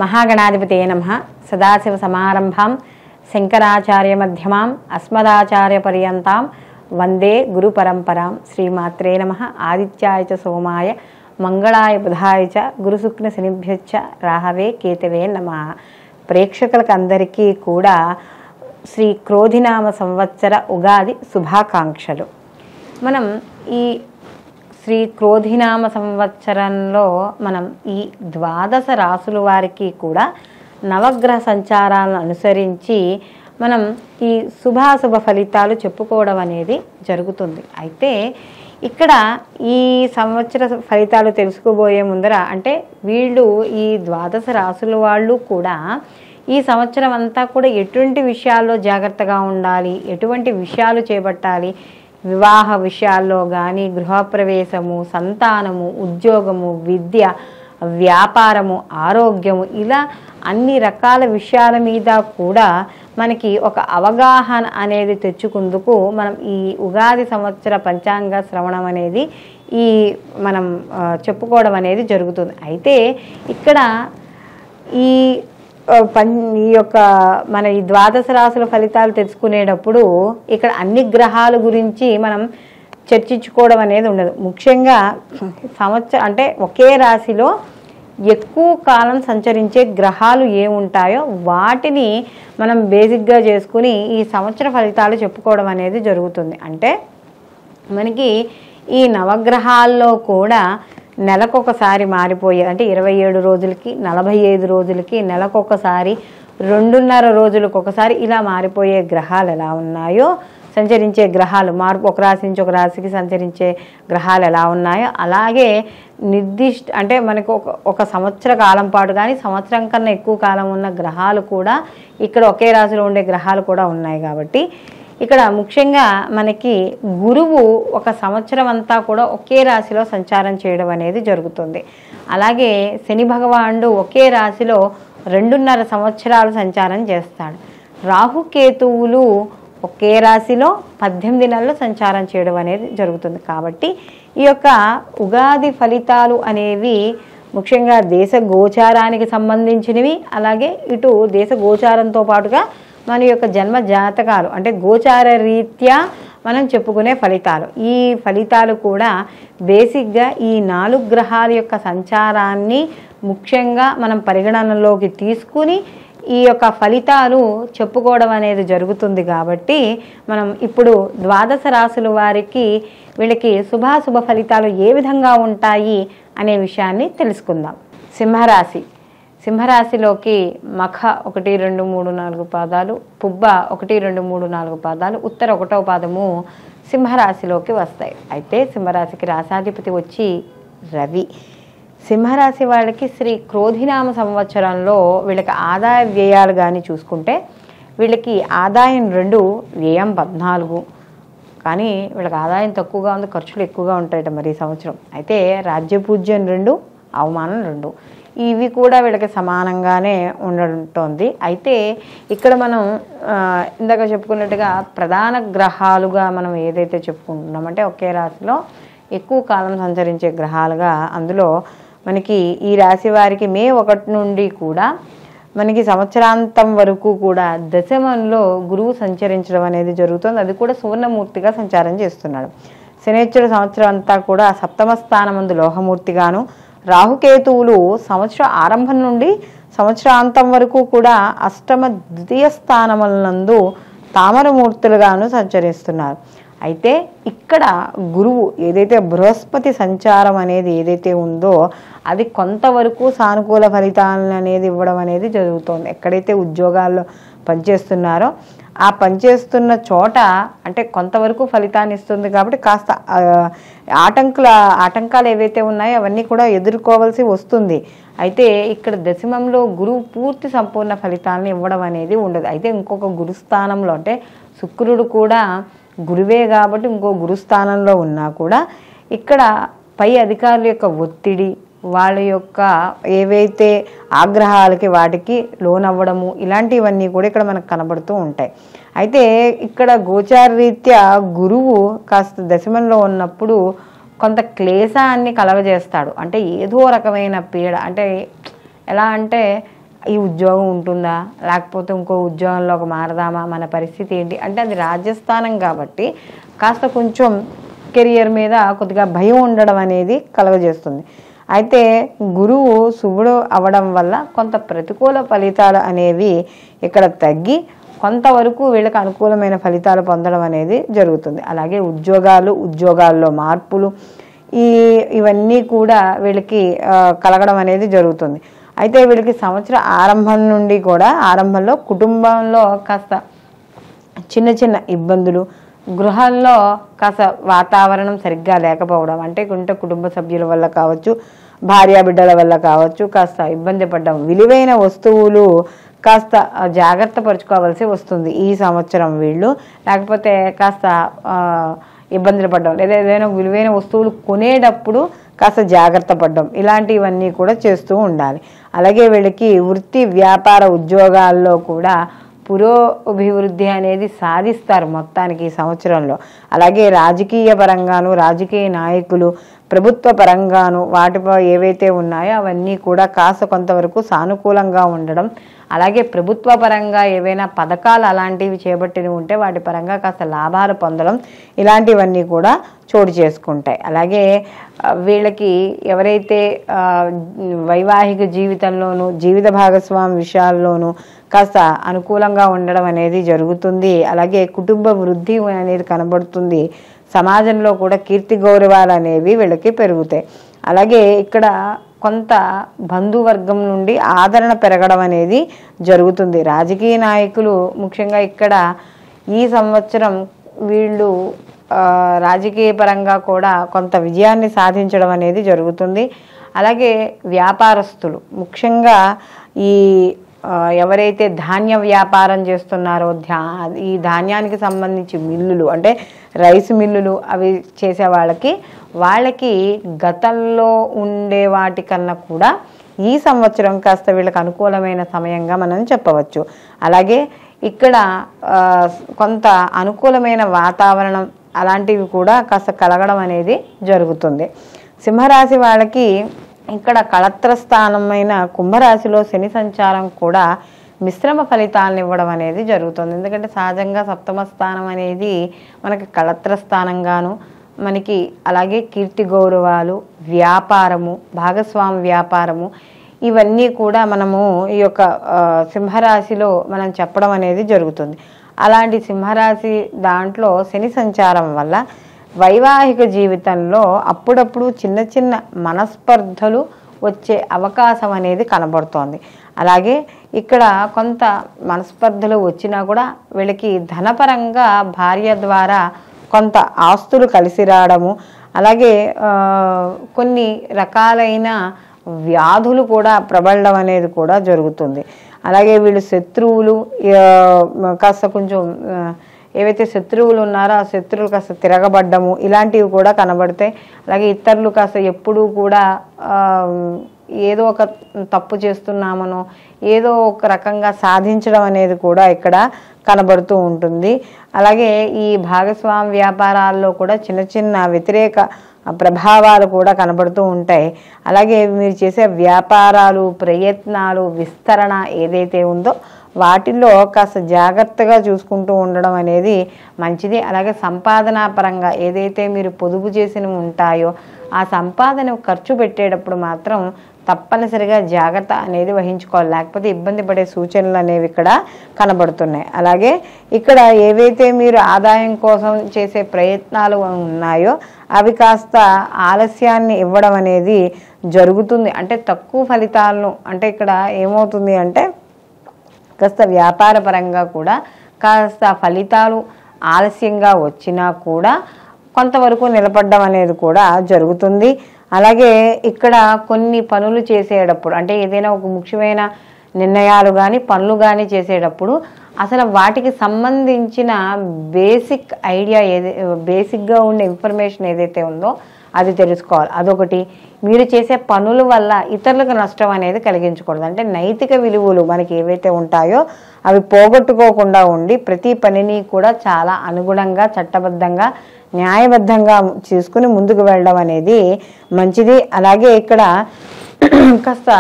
महागणाधिपतये नमः। सदाशिवसमारम्भां शंकराचार्यमध्यमां अस्मदाचार्यपर्यन्तां वंदे गुरुपरंपरां। श्रीमात्रे नमः। आदित्याय च सोमाय मंगళాయ బుధాయ చ గురుశుక్ర శనిభ్యశ్చ రాహవే కేతవే నమః. ప్రేక్షకులకు అందరికీ కూడా శ్రీ క్రోధినామ సంవత్సర ఉగాది శుభాకాంక్షలు. మనం ఈ శ్రీ క్రోధినామ సంవత్సరంలో మనం ఈ ద్వాదశ రాసుల వారికి కూడా నవగ్రహ సంచారాలను అనుసరించి మనం ఈ శుభాశుభ ఫలితాలు చెప్పుకోవడం అనేది జరుగుతుంది. అయితే ఇక్కడ ఈ సంవత్సర ఫలితాలు తెలుసుకోబోయే ముందర అంటే వీళ్ళు ఈ ద్వాదశ రాసుల వాళ్ళు కూడా ఈ సంవత్సరం అంతా కూడా ఎటువంటి విషయాల్లో జాగ్రత్తగా ఉండాలి, ఎటువంటి విషయాలు చేపట్టాలి, వివాహ విషయాల్లో కానీ గృహప్రవేశము, సంతానము, ఉద్యోగము, విద్య, వ్యాపారము, ఆరోగ్యము, ఇలా అన్ని రకాల విషయాల మీద కూడా మనకి ఒక అవగాహన అనేది తెచ్చుకుందుకు మనం ఈ ఉగాది సంవత్సర పంచాంగ శ్రవణం అనేది మనం చెప్పుకోవడం అనేది జరుగుతుంది. అయితే ఇక్కడ ఈ యొక్క మన ఈ ద్వాదశ రాశుల ఫలితాలు తెలుసుకునేటప్పుడు ఇక్కడ అన్ని గ్రహాల గురించి మనం చర్చించుకోవడం అనేది ఉండదు. ముఖ్యంగా సంవత్సరం అంటే ఒకే రాశిలో ఎక్కువ కాలం సంచరించే గ్రహాలు ఏముంటాయో వాటిని మనం బేసిక్గా చేసుకుని ఈ సంవత్సర ఫలితాలు చెప్పుకోవడం అనేది జరుగుతుంది. అంటే మనకి ఈ నవగ్రహాల్లో కూడా నెలకొకసారి మారిపోయే అంటే 27 రోజులకి 45 రోజులకి నెలకొకసారి 2.5 రోజులకు ఒకసారి ఇలా మారిపోయే గ్రహాలు ఎలా ఉన్నాయో, సంచరించే గ్రహాలు మార్పు ఒక రాశి నుంచి ఒక రాశికి సంచరించే గ్రహాలు ఎలా ఉన్నాయో అలాగే నిర్దిష్ట అంటే మనకు ఒక సంవత్సర కాలం పాటు కానీ సంవత్సరం కన్నా ఎక్కువ కాలం ఉన్న గ్రహాలు కూడా ఇక్కడ ఒకే రాశిలో ఉండే గ్రహాలు కూడా ఉన్నాయి. కాబట్టి ఇక్కడ ముఖ్యంగా మనకి గురువు ఒక సంవత్సరం అంతా కూడా ఒకే రాశిలో సంచారం చేయడం అనేది జరుగుతుంది. అలాగే శని భగవానుడు ఒకే రాశిలో 2.5 సంవత్సరాలు సంచారం చేస్తాడు. రాహుకేతువులు ఒకే రాశిలో 18 నెలలు సంచారం చేయడం అనేది జరుగుతుంది. కాబట్టి ఈ యొక్క ఉగాది ఫలితాలు అనేవి ముఖ్యంగా దేశ గోచారానికి సంబంధించినవి, అలాగే ఇటు దేశ గోచారంతో పాటుగా మన యొక్క జన్మ జాతకాలు అంటే గోచార రీత్యా మనం చెప్పుకునే ఫలితాలు. ఈ ఫలితాలు కూడా బేసిక్గా ఈ 4 గ్రహాల యొక్క సంచారాన్ని ముఖ్యంగా మనం పరిగణనలోకి తీసుకుని ఈ యొక్క ఫలితాలు చెప్పుకోవడం అనేది జరుగుతుంది. కాబట్టి మనం ఇప్పుడు ద్వాదశ రాశుల వారికి వీళ్ళకి శుభాశుభ ఫలితాలు ఏ విధంగా ఉంటాయి అనే విషయాన్ని తెలుసుకుందాం. సింహరాశి. సింహరాశిలోకి మఖ 1, 2, 3, 4 పాదాలు, పుబ్బ 1, 2, 3, 4 పాదాలు, ఉత్తర 1వ పాదము సింహరాశిలోకి వస్తాయి. అయితే సింహరాశికి రాశాధిపతి వచ్చి రవి. సింహరాశి వాళ్ళకి శ్రీ క్రోధినామ సంవత్సరంలో వీళ్ళకి ఆదాయ వ్యయాలు కానీ చూసుకుంటే వీళ్ళకి ఆదాయం 2, వ్యయం 14. కానీ వీళ్ళకి ఆదాయం తక్కువగా ఉంది, ఖర్చులు ఎక్కువగా ఉంటాయట మరి ఈ సంవత్సరం. అయితే రాజ్యపూజ్యం 2, అవమానం 2, ఇవి కూడా వీళ్ళకి సమానంగానే ఉండటోంది. అయితే ఇక్కడ మనం ఇందాక చెప్పుకున్నట్టుగా ప్రధాన గ్రహాలుగా మనం ఏదైతే చెప్పుకుంటున్నామంటే ఒకే రాశిలో ఎక్కువ కాలం సంచరించే గ్రహాలుగా అందులో మనకి ఈ రాశి వారికి మే 1 నుండి కూడా మనకి సంవత్సరాంతం వరకు కూడా దశమంలో గురువు సంచరించడం అనేది జరుగుతుంది. అది కూడా సువర్ణమూర్తిగా సంచారం చేస్తున్నాడు. శనేశ్వర సంవత్సరం అంతా కూడా సప్తమ స్థానమందు లోహమూర్తిగాను, రాహుకేతువులు సంవత్సర ఆరంభం నుండి సంవత్సరాంతం వరకు కూడా అష్టమ ద్వితీయ స్థానములందు తామరమూర్తులుగాను సంచరిస్తున్నారు. అయితే ఇక్కడ గురువు ఏదైతే బృహస్పతి సంచారం అనేది ఏదైతే ఉందో అది కొంతవరకు సానుకూల ఫలితాలను అనేది ఇవ్వడం అనేది జరుగుతుంది. ఎక్కడైతే ఉద్యోగాల్లో పనిచేస్తున్నారో ఆ పనిచేస్తున్న చోట అంటే కొంతవరకు ఫలితాన్ని ఇస్తుంది. కాబట్టి కాస్త ఆటంకాలు ఏవైతే ఉన్నాయో అవన్నీ కూడా ఎదుర్కోవాల్సి వస్తుంది. అయితే ఇక్కడ దశమంలో గురువు పూర్తి సంపూర్ణ ఫలితాలను ఇవ్వడం అనేది ఉండదు. అయితే ఇంకొక గురుస్థానంలో అంటే శుక్రుడు కూడా గురువే కాబట్టి ఇంకో గురుస్థానంలో ఉన్నా కూడా ఇక్కడ పై అధికారుల యొక్క ఒత్తిడి, వాళ్ళ యొక్క ఏవైతే ఆగ్రహాలకి వాటికి లోనవ్వడము ఇలాంటివన్నీ కూడా ఇక్కడ మనకు కనబడుతూ ఉంటాయి. అయితే ఇక్కడ గోచార రీత్యా గురువు కాస్త దశమంలో ఉన్నప్పుడు కొంత క్లేశాన్ని కలగజేస్తాడు. అంటే ఏదో రకమైన పీడ అంటే ఎలా అంటే ఈ ఉద్యోగం ఉంటుందా, లేకపోతే ఇంకో ఉద్యోగంలోకి మారదామా, మన పరిస్థితి ఏంటి అంటే అది రాజ్యస్థానం కాబట్టి కాస్త కొంచెం కెరియర్ మీద కొద్దిగా భయం ఉండడం అనేది కలుగజేస్తుంది. అయితే గురువు శుభుడు అవ్వడం వల్ల కొంత ప్రతికూల ఫలితాలు అనేవి ఇక్కడ తగ్గి కొంతవరకు వీళ్ళకి అనుకూలమైన ఫలితాలు పొందడం అనేది జరుగుతుంది. అలాగే ఉద్యోగాల్లో మార్పులు ఇవన్నీ కూడా వీళ్ళకి కలగడం అనేది జరుగుతుంది. అయితే వీళ్ళకి సంవత్సర ఆరంభం నుండి కూడా ఆరంభంలో కుటుంబంలో కాస్త చిన్న చిన్న ఇబ్బందులు, గృహాల్లో కాస్త వాతావరణం సరిగ్గా లేకపోవడం అంటే కుటుంబ సభ్యుల వల్ల కావచ్చు, భార్యాబిడ్డల వల్ల కావచ్చు కాస్త ఇబ్బంది పడడం, విలువైన వస్తువులు కాస్త జాగ్రత్త పరుచుకోవాల్సి వస్తుంది ఈ సంవత్సరం వీళ్ళు. లేకపోతే కాస్త ఇబ్బందులు పడడం లేదా ఏదైనా విలువైన వస్తువులు కొనేటప్పుడు కాస్త జాగ్రత్త పడడం ఇలాంటివన్నీ కూడా చేస్తూ ఉండాలి. అలాగే వీళ్ళకి వృత్తి వ్యాపార ఉద్యోగాల్లో కూడా పురోభివృద్ధి అనేది సాధిస్తారు మొత్తానికి ఈ సంవత్సరంలో. అలాగే రాజకీయ పరంగాను, రాజకీయ నాయకులు ప్రభుత్వ పరంగాను వాటిపై ఏవైతే ఉన్నాయో అవన్నీ కూడా కాస్త కొంతవరకు సానుకూలంగా ఉండడం, అలాగే ప్రభుత్వ పరంగా ఏవైనా పథకాలు అలాంటివి చేపట్టినవి ఉంటే వాటి పరంగా కాస్త లాభాలు పొందడం ఇలాంటివన్నీ కూడా చోటు చేసుకుంటాయి. అలాగే వీళ్ళకి ఎవరైతే వైవాహిక జీవితంలోనూ జీవిత భాగస్వామి విషయాల్లోనూ కాస్త అనుకూలంగా ఉండడం అనేది జరుగుతుంది. అలాగే కుటుంబ వృద్ధి అనేది కనబడుతుంది. సమాజంలో కూడా కీర్తి గౌరవాలు అనేవి వీళ్ళకి పెరుగుతాయి. అలాగే ఇక్కడ కొంత బంధువర్గం నుండి ఆదరణ పెరగడం అనేది జరుగుతుంది. రాజకీయ నాయకులు ముఖ్యంగా ఇక్కడ ఈ సంవత్సరం వీళ్ళు రాజకీయ పరంగా కూడా కొంత విజయాన్ని సాధించడం అనేది జరుగుతుంది. అలాగే వ్యాపారస్తులు ముఖ్యంగా ఈ ఎవరైతే ధాన్య వ్యాపారం చేస్తున్నారో ఈ ధాన్యానికి సంబంధించి మిల్లులు అంటే రైస్ మిల్లులు అవి చేసే వాళ్ళకి గతంలో ఉండే వాటికన్నా కూడా ఈ సంవత్సరం కాస్త వీళ్ళకి అనుకూలమైన సమయంగా మనం చెప్పవచ్చు. అలాగే ఇక్కడ కొంత అనుకూలమైన వాతావరణం అలాంటివి కూడా కాస్త కలగడం అనేది జరుగుతుంది. సింహరాశి వాళ్ళకి ఇక్కడ కళత్ర స్థానమైన కుంభరాశిలో శని సంచారం కూడా మిశ్రమ ఫలితాలను ఇవ్వడం అనేది జరుగుతుంది. ఎందుకంటే సహజంగా సప్తమ స్థానం అనేది మనకి కళత్ర స్థానంగాను మనకి అలాగే కీర్తి గౌరవాలు, వ్యాపారము, భాగస్వామి వ్యాపారము ఇవన్నీ కూడా మనము ఈ యొక్క సింహరాశిలో మనం చెప్పడం అనేది జరుగుతుంది. అలాంటి సింహరాశి దాంట్లో శని సంచారం వల్ల వైవాహిక జీవితంలో అప్పుడప్పుడు చిన్న చిన్న మనస్పర్ధలు వచ్చే అవకాశం అనేది కనబడుతోంది. అలాగే ఇక్కడ కొంత మనస్పర్ధలు వచ్చినా కూడా వీళ్ళకి ధనపరంగా భార్య ద్వారా కొంత ఆస్తులు కలిసి రావడము, అలాగే కొన్ని రకాలైన వ్యాధులు కూడా ప్రబలడం అనేది కూడా జరుగుతుంది. అలాగే వీళ్ళు శత్రువులు కాస్త కొంచెం ఏవైతే శత్రువులు ఉన్నారో ఆ శత్రువులు కాస్త తిరగబడ్డము ఇలాంటివి కూడా కనబడతాయి. అలాగే ఇతరులు కాస్త ఎప్పుడూ కూడా ఏదో ఒక తప్పు చేస్తున్నామనో ఏదో ఒక రకంగా సాధించడం అనేది కూడా ఇక్కడ కనబడుతూ ఉంటుంది. అలాగే ఈ భాగస్వామి వ్యాపారాల్లో కూడా చిన్న చిన్న వ్యతిరేక ప్రభావాలు కూడా కనబడుతూ ఉంటాయి. అలాగే మీరు చేసే వ్యాపారాలు, ప్రయత్నాలు, విస్తరణ ఏదైతే ఉందో వాటిల్లో కాస్త జాగ్రత్తగా చూసుకుంటూ ఉండడం అనేది మంచిది. అలాగే సంపాదనా పరంగా ఏదైతే మీరు పొదుపు చేసినవి ఉంటాయో ఆ సంపాదన ఖర్చు పెట్టేటప్పుడు మాత్రం తప్పనిసరిగా జాగ్రత్త అనేది వహించుకోవాలి, లేకపోతే ఇబ్బంది పడే సూచనలు అనేవి ఇక్కడ కనబడుతున్నాయి. అలాగే ఇక్కడ ఏవైతే మీరు ఆదాయం కోసం చేసే ప్రయత్నాలు ఉన్నాయో అవి కాస్త ఆలస్యాన్ని ఇవ్వడం అనేది జరుగుతుంది. అంటే తక్కువ ఫలితాలను అంటే ఇక్కడ ఏమవుతుంది అంటే కాస్త వ్యాపార పరంగా కూడా కాస్త ఫలితాలు ఆలస్యంగా వచ్చినా కూడా కొంతవరకు నిలబడడం అనేది కూడా జరుగుతుంది. అలాగే ఇక్కడ కొన్ని పనులు చేసేటప్పుడు అంటే ఏదైనా ఒక ముఖ్యమైన నిర్ణయాలు కానీ పనులు కానీ చేసేటప్పుడు అసలు వాటికి సంబంధించిన బేసిక్ ఐడియా బేసిక్గా ఉండే ఇన్ఫర్మేషన్ ఏదైతే ఉందో అది తెలుసుకోవాలి. అదొకటి. మీరు చేసే పనుల వల్ల ఇతరులకు నష్టం అనేది కలిగించకూడదు. అంటే నైతిక విలువలు మనకి ఏవైతే ఉంటాయో అవి పోగొట్టుకోకుండా ఉండి ప్రతి పనిని కూడా చాలా అనుగుణంగా, చట్టబద్ధంగా, న్యాయబద్ధంగా చేసుకుని ముందుకు వెళ్ళడం అనేది మంచిది. అలాగే ఇక్కడ కాస్త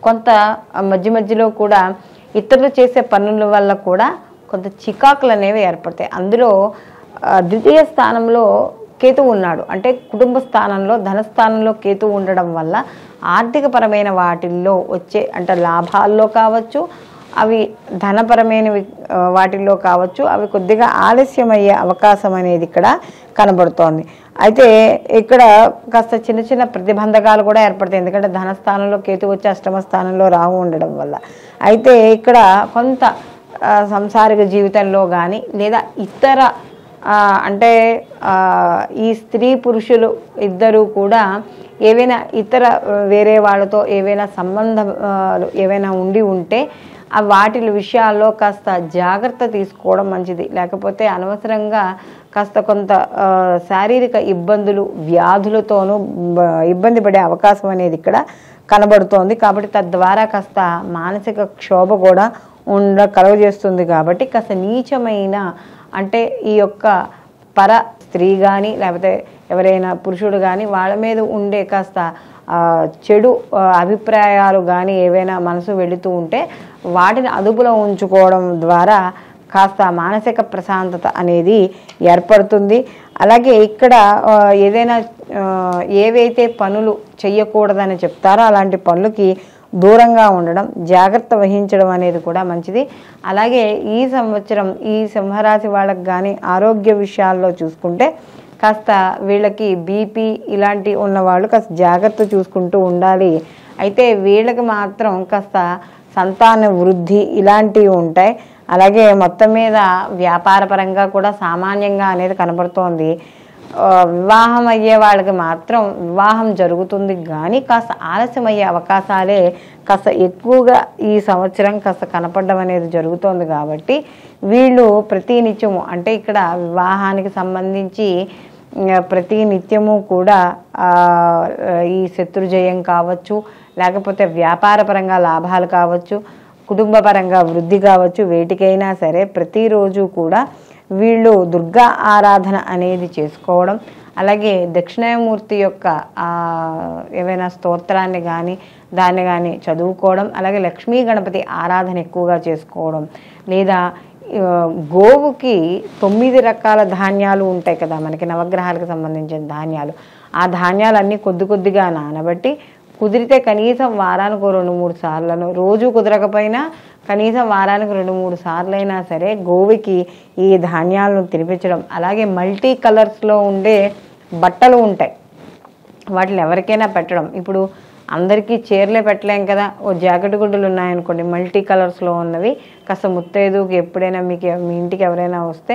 కొంత మధ్య మధ్యలో కూడా ఇతరులు చేసే పనుల వల్ల కూడా కొంత చికాకులు అనేవి ఏర్పడతాయి. అందులో ద్వితీయ స్థానంలో కేతు ఉన్నాడు, అంటే కుటుంబ స్థానంలో ధనస్థానంలో కేతు ఉండడం వల్ల ఆర్థికపరమైన వాటిల్లో వచ్చే అంటే లాభాల్లో కావచ్చు, అవి ధనపరమైన వాటిల్లో కావచ్చు, అవి కొద్దిగా ఆలస్యమయ్యే అవకాశం అనేది ఇక్కడ కనబడుతోంది. అయితే ఇక్కడ కాస్త చిన్న చిన్న ప్రతిబంధకాలు కూడా ఏర్పడతాయి, ఎందుకంటే ధనస్థానంలో కేతు వచ్చి అష్టమ స్థానంలో రాహు ఉండడం వల్ల. అయితే ఇక్కడ కొంత సంసారిక జీవితంలో కానీ లేదా ఇతర అంటే ఈ స్త్రీ పురుషులు ఇద్దరూ కూడా ఏవైనా ఇతర వేరే వాళ్ళతో ఏవైనా సంబంధాలు ఏవైనా ఉంటే వాటి విషయాల్లో కాస్త జాగ్రత్త తీసుకోవడం మంచిది. లేకపోతే అనవసరంగా కాస్త కొంత శారీరక ఇబ్బందులు వ్యాధులతోనూ ఇబ్బంది పడే అవకాశం అనేది ఇక్కడ కనబడుతోంది. కాబట్టి తద్వారా కాస్త మానసిక క్షోభ కూడా కలుగజేస్తుంది. కాబట్టి కాస్త నీచమైన అంటే ఈ యొక్క పర స్త్రీ కానీ లేకపోతే ఎవరైనా పురుషుడు కానీ వాళ్ళ మీద ఉండే కాస్త చెడు అభిప్రాయాలు కానీ ఏవైనా మనసు వెళుతూ ఉంటే వాటిని అదుపులో ఉంచుకోవడం ద్వారా కాస్త మానసిక ప్రశాంతత అనేది ఏర్పడుతుంది. అలాగే ఇక్కడ ఏదైనా ఏవైతే పనులు చెయ్యకూడదని చెప్తారో అలాంటి పనులకి దూరంగా ఉండడం, జాగ్రత్త వహించడం అనేది కూడా మంచిది. అలాగే ఈ సంవత్సరం ఈ సింహరాశి వాళ్ళకి కానీ ఆరోగ్య విషయాల్లో చూసుకుంటే కాస్త వీళ్ళకి బీపీ ఇలాంటి ఉన్నవాళ్ళు కాస్త జాగ్రత్త చూసుకుంటూ ఉండాలి. అయితే వీళ్ళకి మాత్రం కాస్త సంతాన వృద్ధి ఇలాంటివి ఉంటాయి. అలాగే మొత్తం మీద వ్యాపారపరంగా కూడా సామాన్యంగా అనేది కనబడుతోంది. వివాహం అయ్యే వాళ్ళకి మాత్రం వివాహం జరుగుతుంది, కానీ కాస్త ఆలస్యం అయ్యే అవకాశాలే కాస్త ఎక్కువగా ఈ సంవత్సరం కాస్త కనపడడం అనేది జరుగుతోంది. కాబట్టి వీళ్ళు ప్రతి నిత్యము అంటే ఇక్కడ వివాహానికి సంబంధించి ప్రతి నిత్యము కూడా ఈ శత్రుజయం కావచ్చు, లేకపోతే వ్యాపారపరంగా లాభాలు కావచ్చు, కుటుంబపరంగా వృద్ధి కావచ్చు, వేటికైనా సరే ప్రతిరోజు కూడా వీళ్ళు దుర్గా ఆరాధన అనేది చేసుకోవడం, అలాగే దక్షిణామూర్తి యొక్క ఏవైనా స్తోత్రాన్ని కానీ దాన్ని కానీ చదువుకోవడం, అలాగే లక్ష్మీ గణపతి ఆరాధన ఎక్కువగా చేసుకోవడం, లేదా గోవుకి 9 రకాల ధాన్యాలు ఉంటాయి కదా మనకి నవగ్రహాలకు సంబంధించిన ధాన్యాలు, ఆ ధాన్యాలన్నీ కొద్దిగా నానబట్టి కుదిరితే కనీసం వారానికి 2-3 సార్లను, రోజు కుదరకపోయినా కనీసం వారానికి 2-3 సార్లు అయినా సరే గోవుకి ఈ ధాన్యాలను తినిపించడం. అలాగే మల్టీ కలర్స్లో ఉండే బట్టలు ఉంటాయి, వాటిని ఎవరికైనా పెట్టడం. ఇప్పుడు అందరికీ చీరలే పెట్టలేం కదా, ఓ జాకెట్ గుడ్డలు ఉన్నాయనుకోండి మల్టీ కలర్స్లో ఉన్నవి, కాస్త ముత్తైదుకి ఎప్పుడైనా మీ ఇంటికి ఎవరైనా వస్తే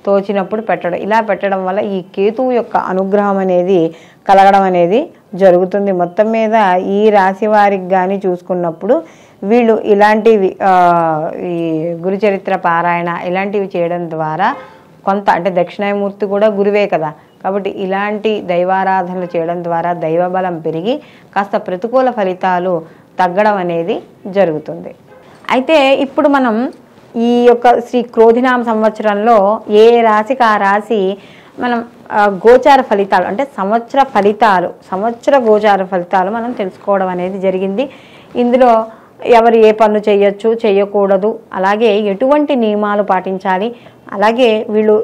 తోచినప్పుడు పెట్టడం. ఇలా పెట్టడం వల్ల ఈ కేతువు యొక్క అనుగ్రహం అనేది కలగడం అనేది జరుగుతుంది. మొత్తం మీద ఈ రాశి వారికి కానీ చూసుకున్నప్పుడు వీళ్ళు ఇలాంటివి ఈ గురుచరిత్ర పారాయణ ఇలాంటివి చేయడం ద్వారా కొంత అంటే దక్షిణామూర్తి కూడా గురువే కదా, కాబట్టి ఇలాంటి దైవారాధనలు చేయడం ద్వారా దైవబలం పెరిగి కాస్త ప్రతికూల ఫలితాలు తగ్గడం అనేది జరుగుతుంది. అయితే ఇప్పుడు మనం ఈ యొక్క శ్రీ క్రోధినామ సంవత్సరంలో ఏ రాశికి ఆ రాశి మనం గోచార ఫలితాలు అంటే సంవత్సర గోచార ఫలితాలు మనం తెలుసుకోవడం అనేది జరిగింది. ఇందులో ఎవరు ఏ పనులు చేయొచ్చు చేయకూడదు, అలాగే ఎటువంటి నియమాలు పాటించాలి, అలాగే వీళ్ళు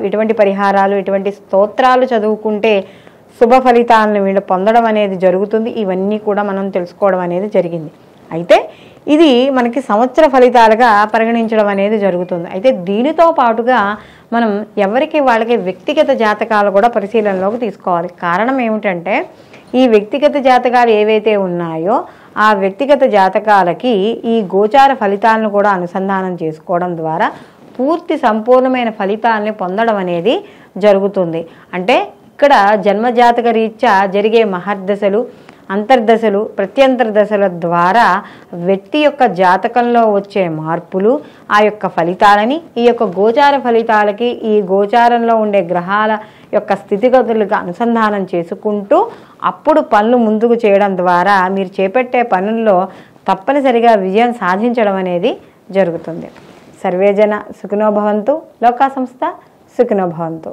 ఎటువంటి పరిహారాలు ఎటువంటి స్తోత్రాలు చదువుకుంటే శుభ ఫలితాలను వీళ్ళు పొందడం అనేది జరుగుతుంది. ఇవన్నీ కూడా మనం తెలుసుకోవడం అనేది జరిగింది. అయితే ఇది మనకి సంవత్సర ఫలితాలుగా పరిగణించడం అనేది జరుగుతుంది. అయితే దీనితో పాటుగా మనం ఎవరికి వాళ్ళకి వ్యక్తిగత జాతకాలు కూడా పరిశీలనలోకి తీసుకోవాలి. కారణం ఏమిటంటే ఈ వ్యక్తిగత జాతకాలు ఏవైతే ఉన్నాయో ఆ వ్యక్తిగత జాతకాలకి ఈ గోచార ఫలితాలను కూడా అనుసంధానం చేసుకోవడం ద్వారా పూర్తి సంపూర్ణమైన ఫలితాలని పొందడం అనేది జరుగుతుంది. అంటే ఇక్కడ జన్మజాతక రీత్యా జరిగే మహర్దశలు అంతర్దశలు ప్రత్యంతర దశల ద్వారా వ్యక్తి యొక్క జాతకంలో వచ్చే మార్పులు ఆ యొక్క ఫలితాలని ఈ యొక్క గోచార ఫలితాలకి ఈ గోచారంలో ఉండే గ్రహాల యొక్క స్థితిగతులకు అనుసంధానం చేసుకుంటూ అప్పుడు పనులు ముందుకు చేయడం ద్వారా మీరు చేపట్టే పనుల్లో తప్పనిసరిగా విజయం సాధించడం అనేది జరుగుతుంది. సర్వేజన సుఖినో భవంతు, లోకా సంస్థ సుఖినో భవంతు.